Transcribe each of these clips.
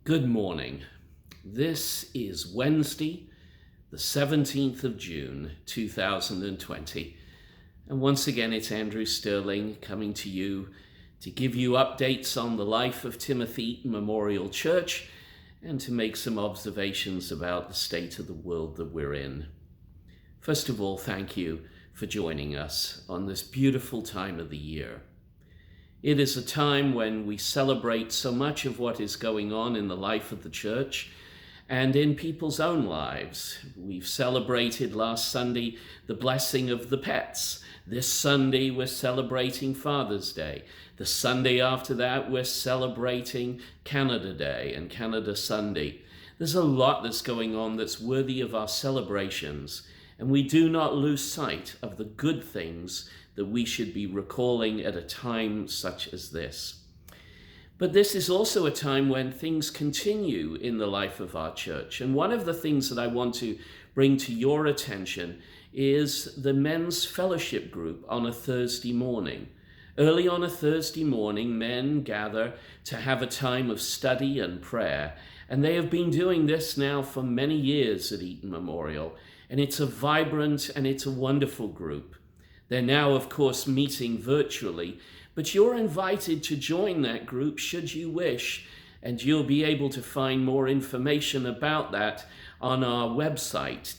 Good morning. This is Wednesday, the 17th of June, 2020. And once again, it's Andrew Stirling coming to you to give you updates on the life of Timothy Eaton Memorial Church and to make some observations about the state of the world that we're in. First of all, thank you for joining us on this beautiful time of the year. It is a time when we celebrate so much of what is going on in the life of the church and in people's own lives. We've celebrated last Sunday the blessing of the pets. This Sunday we're celebrating Father's Day. The Sunday after that we're celebrating Canada Day and Canada Sunday. There's a lot that's going on that's worthy of our celebrations, and we do not lose sight of the good things that we should be recalling at a time such as this. But this is also a time when things continue in the life of our church. And one of the things that I want to bring to your attention is the men's fellowship group on a Thursday morning. Early on a Thursday morning, men gather to have a time of study and prayer. And they have been doing this now for many years at Eaton Memorial. And it's a vibrant and it's a wonderful group. They're now, of course, meeting virtually, but you're invited to join that group should you wish, and you'll be able to find more information about that on our website,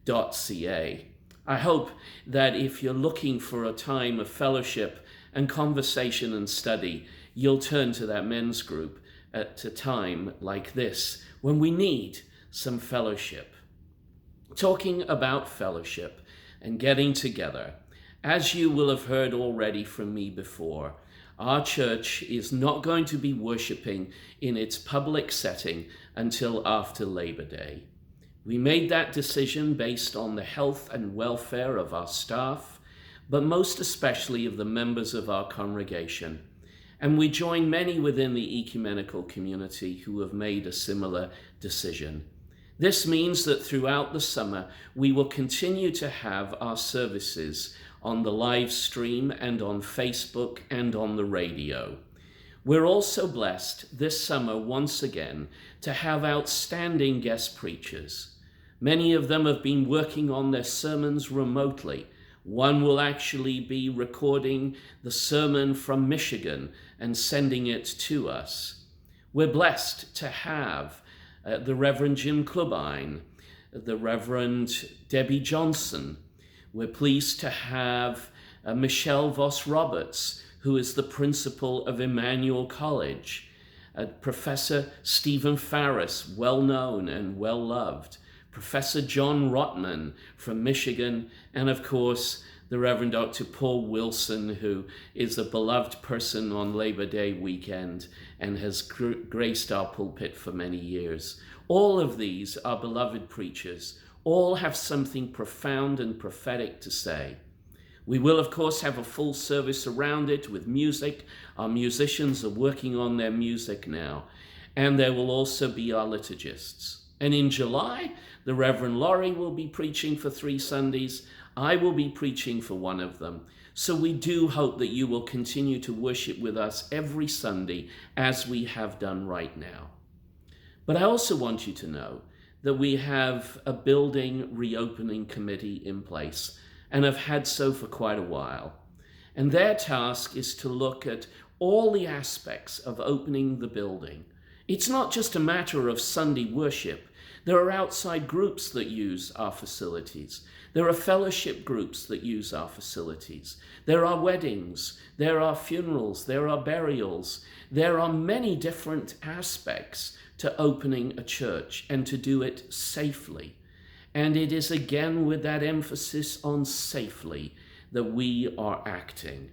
temc.ca. I hope that if you're looking for a time of fellowship and conversation and study, you'll turn to that men's group at a time like this, when we need some fellowship. Talking about fellowship and getting together, as you will have heard already from me before, our church is not going to be worshiping in its public setting until after Labor Day. We made that decision based on the health and welfare of our staff, but most especially of the members of our congregation. And we join many within the ecumenical community who have made a similar decision. This means that throughout the summer, we will continue to have our services on the live stream and on Facebook and on the radio. We're also blessed this summer once again to have outstanding guest preachers. Many of them have been working on their sermons remotely. One will actually be recording the sermon from Michigan and sending it to us. We're blessed to have the Reverend Jim Clubine, the Reverend Debbie Johnson. We're pleased to have Michelle Voss-Roberts, who is the principal of Emmanuel College, Professor Stephen Farris, well-known and well-loved, Professor John Rotman from Michigan, and of course, the Reverend Dr. Paul Wilson, who is a beloved person on Labor Day weekend and has graced our pulpit for many years. All of these are beloved preachers. All have something profound and prophetic to say. We will, of course, have a full service around it with music. Our musicians are working on their music now. And there will also be our liturgists. And in July, the Reverend Laurie will be preaching for 3 Sundays. I will be preaching for one of them. So we do hope that you will continue to worship with us every Sunday as we have done right now. But I also want you to know that we have a building reopening committee in place and have had so for quite a while. And their task is to look at all the aspects of opening the building. It's not just a matter of Sunday worship. There are outside groups that use our facilities. There are fellowship groups that use our facilities. There are weddings, there are funerals, there are burials. There are many different aspects to opening a church and to do it safely. And it is again with that emphasis on safely that we are acting.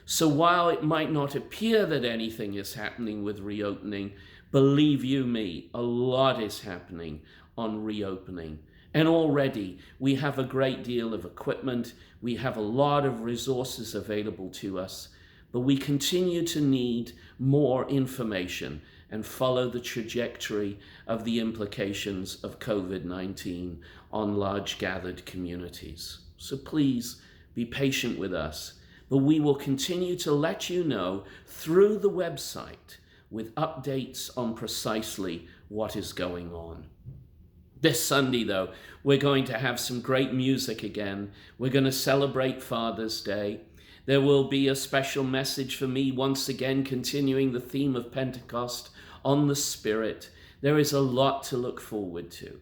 So while it might not appear that anything is happening with reopening, believe you me, a lot is happening on reopening. And already we have a great deal of equipment. We have a lot of resources available to us, but we continue to need more information and follow the trajectory of the implications of COVID-19 on large gathered communities. So please be patient with us, but we will continue to let you know through the website with updates on precisely what is going on. This Sunday, though, we're going to have some great music again. We're going to celebrate Father's Day. There will be a special message for me, once again continuing the theme of Pentecost on the Spirit. There is a lot to look forward to.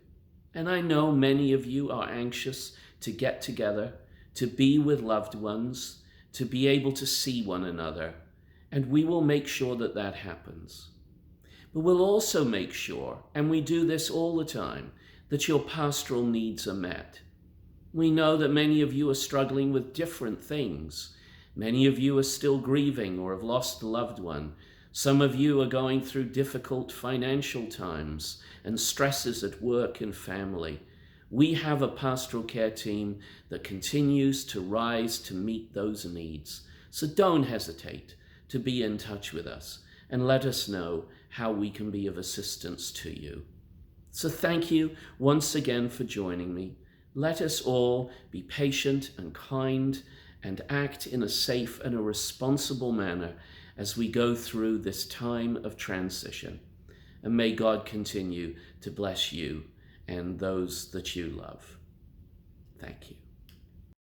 And I know many of you are anxious to get together, to be with loved ones, to be able to see one another. And we will make sure that that happens. But we'll also make sure, and we do this all the time, that your pastoral needs are met. We know that many of you are struggling with different things. Many of you are still grieving or have lost a loved one. Some of you are going through difficult financial times and stresses at work and family. We have a pastoral care team that continues to rise to meet those needs. So don't hesitate to be in touch with us and let us know how we can be of assistance to you. So thank you once again for joining me. Let us all be patient and kind and act in a safe and a responsible manner as we go through this time of transition. And may God continue to bless you and those that you love. Thank you.